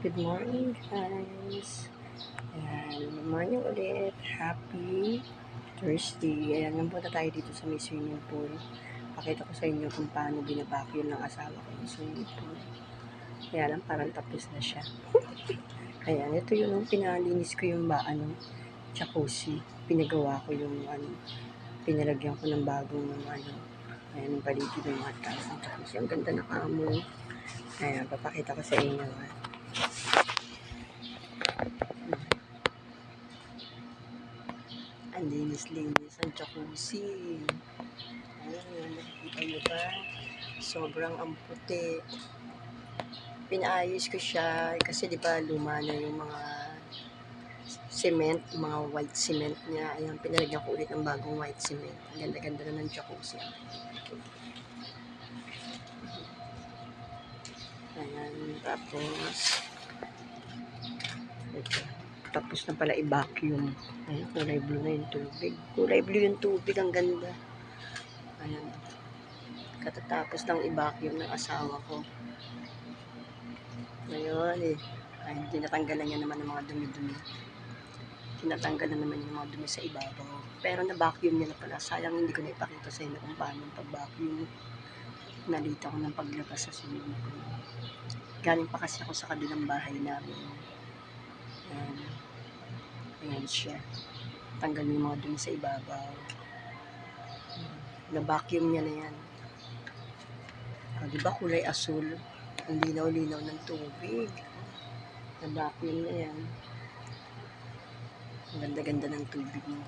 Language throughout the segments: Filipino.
Good morning, guys. Ayan, good morning ulit. Happy Thursday. Ayan, nandito tayo dito sa may swimming pool. Pakita ko sa inyo kung paano binabacuum ng asawa ko yung swimming pool. Ayan, parang tapos na siya. Ayan, ito yung pinalinis ko yung jacuzzi. Pinagawa ko yung pinalagyan ko ng bagong ayan, yung paligid ng mga taas ng jacuzzi. Ang ganda na kamo. Ayan, papakita ko sa inyo. Ang linis-linis ang jacuzzi. Ayan, nakikita nyo ba? Sobrang amputi. Pinaayos ko siya kasi di ba luma na yung mga cement, mga white cement niya. Ayan, pinalagyan ko ulit ng bagong white cement. Ang ganda-ganda na ng jacuzzi. Ayan, tapos ito. Tapos na pala i-vacuum. Ayan, kulay blue na yung tubig. Kulay blue yung tubig, ang ganda. Ayan. Katatapos lang i-vacuum ng asawa ko. Ngayon ay tinatanggalan niya naman ng mga dumi-dumi. Tinatanggalan naman yung mga dumi sa ibabaw. Pero na-vacuum niya na pala. Sayang hindi ko na ipakita sa inyo kung paano pag-vacuum. Nalita ko ng paglabas sa swimming pool. Galing pa kasi ako sa kabilang bahay namin. Ayan siya. Tanggal yung mga dumi sa ibabaw. Na-vacuum niya na yan. Diba kulay asul? Ang linaw-linaw ng tubig. Na-vacuum na yan. Ang ganda-ganda ng tubig ng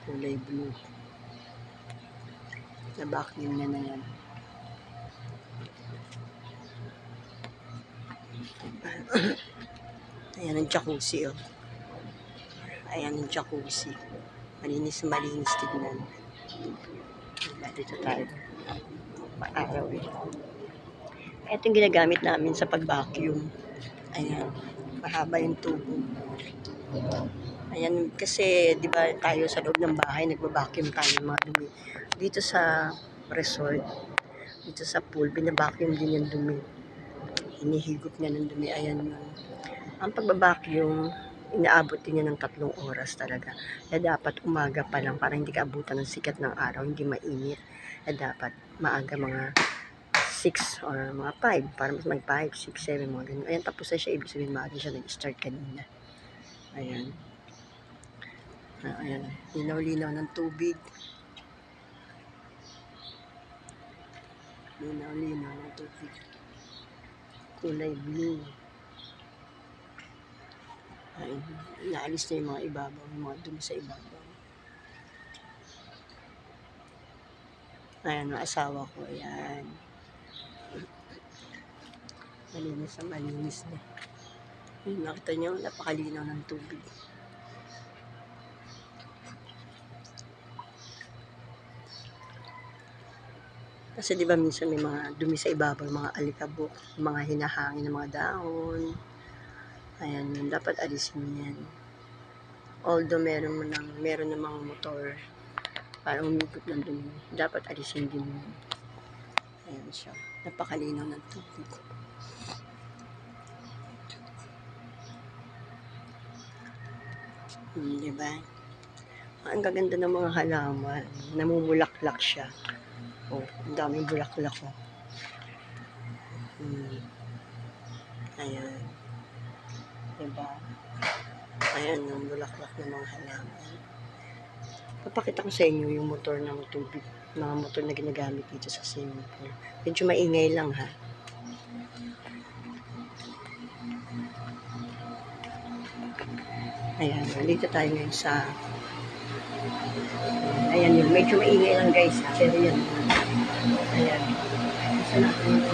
kulay blue. Na-vacuum niya na yan. Ayan ang jacuzzi, oh. Ayan ang jacuzzi. Malinis na malinis tignan. Dito tayo. Maaraw ito. Ito yung ginagamit namin sa pag-vacuum. Ayan. Mahaba yung tubo. Ayan, kasi di ba tayo sa loob ng bahay, nagba-vacuum tayo ng mga dumi. Dito sa resort, dito sa pool, bina-vacuum din yung dumi. Hinihigop niya ng dumi. Ayan yun. Ang pagbabacuum, inaabot din niya ng 3 oras talaga. Kaya dapat umaga pa lang para hindi ka abutan ng sikat ng araw, hindi mainit. Kaya dapat maaga mga 6 or mga 5, para mas mag 5, 6, 7, mga ganun. Ayan, tapos na siya. Ibig sabihin, maaga siya nag-start kanina. Ayan. Ayan. Linaw-linaw ng tubig. Linaw-linaw ng tubig. Kulay blue. Ayan. Naalis na yung mga ibabaw, yung mga dumi sa ibabaw. Ayan, ang asawa ko. Ayan. Malinis na malinis na. Ayan, nakita nyo, napakalinaw ng tubig. Kasi di ba minsan may mga dumi sa ibabaw, mga alikabok, mga hinahangin ng mga dahon. Ayan, yun, dapat alisin yan. Although meron namang motor para umikot ng dumi, dapat alisin din yun. Ayan siya. Napakalinaw ng tubig. Diba? Ang gaganda ng mga halaman. Namumulaklak siya. Oh, ang daming bulaklak, oh. Ayan. Diba? Ayan yung bulaklak ng mga halaman. Papakita ko sa inyo yung motor ng tubig. Mga motor na ginagamit dito sa swimming pool. Medyo maingay lang, ha. Ayan, dito tayo ngayon sa ayan yun, medyo maingay lang guys, pero yan. Ayan. Isa natin yung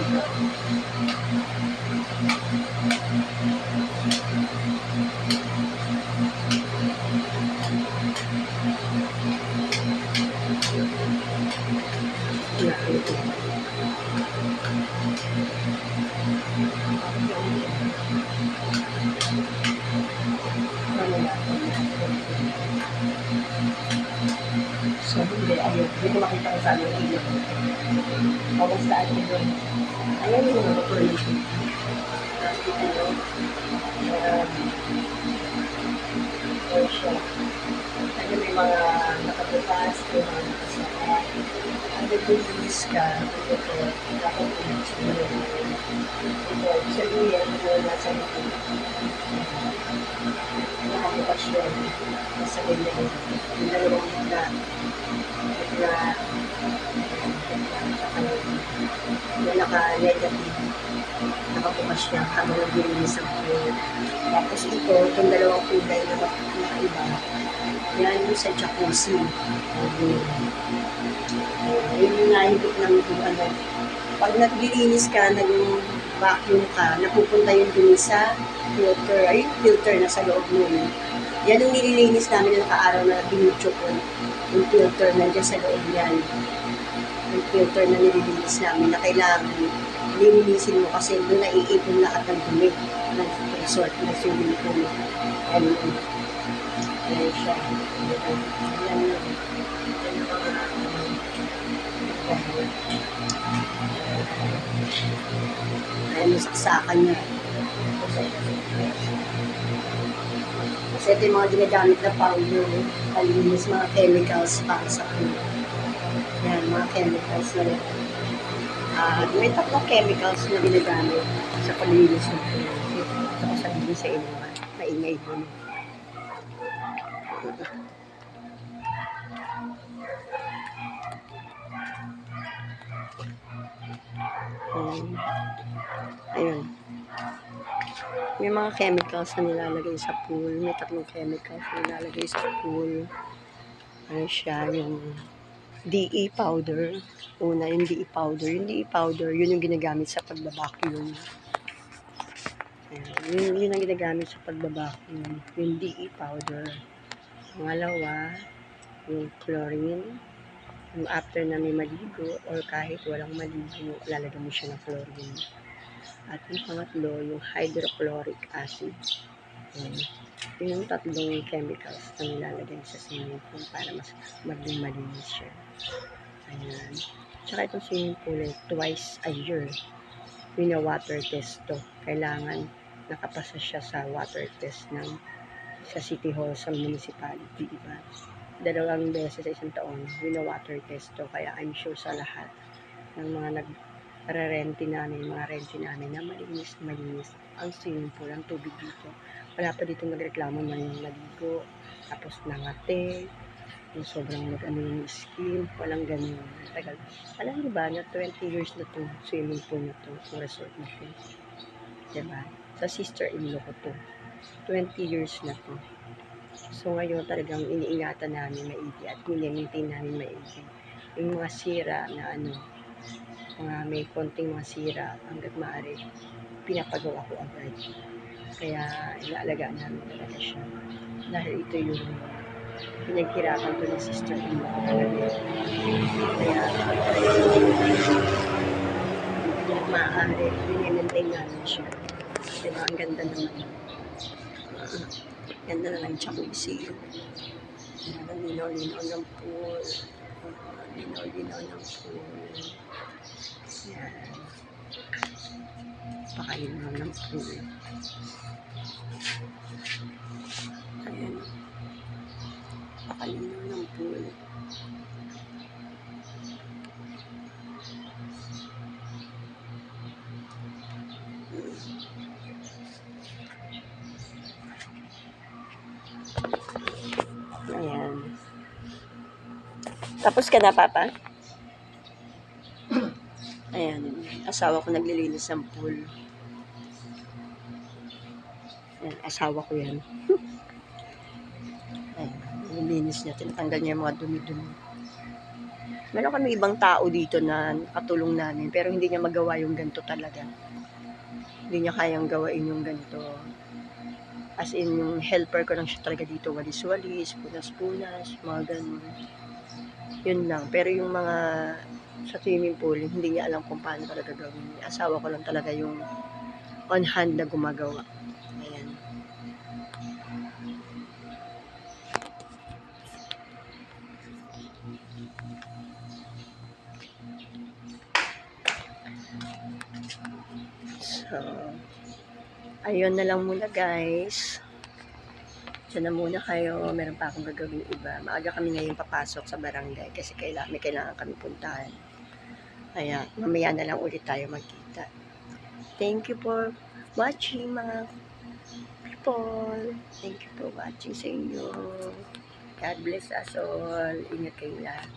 so, hindi, ayun. Hindi ko makita kung saan yung ilaw. O, basta ayun doon. Ayan yung mga motor nito. Nakita nyo? Or siya. Ano may mga nakabukas, may mga nakasaka. Ang naglilinis ka, ito, dapat ulit siguro. Ito, sabihin, ito, nasa ito. Nakabukas yun. Nasa ganyan. Yung dalawang na naka-negative. Nakabukas siya habang naglilinis ang floor. Tapos ito, itong dalawang kulay na iba, yan yung sa jacuzzi. Yun yung nahigit ng ano. Pag naglilinis ka, nag-vacuum ka, napupunta yung dun sa filter. Ay, yung filter na sa loob nun. Yan yung nililinis namin ng nakaaraw na binutyo ko. Yung filter nandiyan sa loob yan. Yung filter na nililinis namin na kailangan lilinisin mo kasi doon naiipon lahat ng dumi ng resort na swimming pool. Ano yun? Ayan siya. Ayan yun. Ayan yung saksakan niya. Kasi ito yung mga ginagamit na powder, palinis, mga chemicals para sa pool. Ayan, mga chemicals na rin. May tatlong chemicals na ginagamit sa paglinis ng pool. Ito ko sabihin sa inyo, maingay doon. Ayun. May mga chemicals na nilalagay sa pool. May tatlong chemicals na nilalagay sa pool. Ano siya, yung DE powder. Una, yung DE powder. Yung DE powder, yun yung ginagamit sa pagbabacuum. Yun ang ginagamit sa pagbabacuum. Yung DE powder. Pangalawa, yung chlorine. Yung after na may maligo or kahit walang maligo, lalagyan mo siya ng chlorine. At yung pangatlo, yung hydrochloric acid. Yung tatlong chemicals na nilalagay sa swimming pool para mas maging malinis siya. Ayan. Tsaka itong swimming pool, twice a year, wina-water test to. Kailangan nakapasa siya sa water test sa City Hall, sa municipality, diba? 2 beses sa isang taon, wina-water test to. Kaya I'm sure sa lahat ng mga nag-renti namin, mga renti namin na malinis ang swimming pool, ang tubig dito. Wala pa dito nagreklamo ng naligo, tapos nangate, yung sobrang yung skin, walang ganun. Tagal. Alam niyo ba na 20 years na itong swimming pool na ito, itong resort na ito. Diba? Sa sister-in-law ko to. 20 years na to. So ngayon talagang iniingatan namin maigi at mini-maintain namin maigi. Yung mga sira na mga may konting mga sira hanggat maaari, pinapagawa ko agad. Kaya inaalagaan namin talaga siya. Dahil ito yung pinaghirapan ko ng sister-in-law ko talaga. Kaya hanggat maaari, mini-maintain namin siya. Diba? Ang ganda naman. Ganda na ng jacuzzi. Ang linaw-linaw ng pool. Linaw-linaw ng pool. Yan. Pakalinaw ng pool. Ayan. Pakalinaw ng pool. Ayan. Tapos ka na, Papa? Ayan. Asawa ko naglilinis ng pool. Ayan, asawa ko yan. Ayan, nililinis niya. Tinatanggal niya yung mga dumi-dumi. Meron kami ibang tao dito na katulong namin, pero hindi niya magawa yung ganito talaga. Hindi niya kayang gawain yung ganito. As in, yung helper ko lang siya talaga dito, walis-walis, punas-punas, mga ganun. Yun lang. Pero yung mga sa swimming pool, hindi niya alam kung paano talaga gawin. Asawa ko lang talaga yung on hand na gumagawa. Ayan. So, Ayun na lang muna guys. Diyan na muna kayo. Meron pa akong gagawin iba. Maaga kami ngayon papasok sa barangay kasi may kailangan kami puntahan. Kaya mamaya na lang ulit tayo magkita. Thank you for watching mga people. Thank you for watching sa inyo. God bless us all. Ingat kayo lahat.